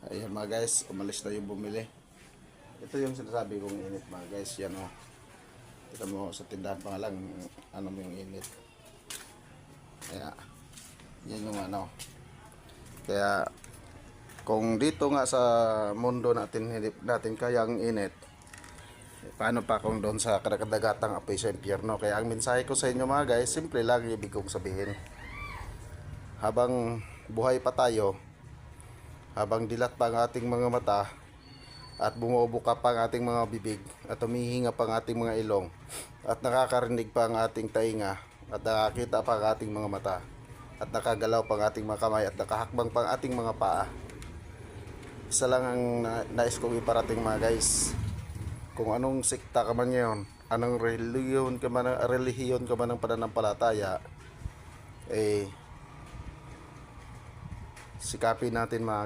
Ayan mga guys, umalis na yung bumili. Ito yung sinasabi kong init mga guys. Yan o. Kita mo sa tindahan pa nga lang, ano mo yung init. Kaya, yan yung ano. Kaya, kung dito nga sa mundo natin, hindi natin kaya ang init, paano pa kung doon sa kadagatatang apoy sa impyerno. Kaya ang mensahe ko sa inyo mga guys, simple lang yung ibig kong sabihin. Habang buhay pa tayo, habang dilat pa ang ating mga mata, at bumubuka pa ang ating mga bibig, at humihinga pa ang ating mga ilong, at nakakarinig pa ang ating tainga, at nakakita pa ang ating mga mata, at nakagalaw pa ang ating mga kamay, at nakahakbang pa ang ating mga paa. Isa lang ang nais kong iparating mga guys. Kung anong sekta ka man ngayon, anong relihiyon ka man ng pananampalataya, sikapin natin mga guys.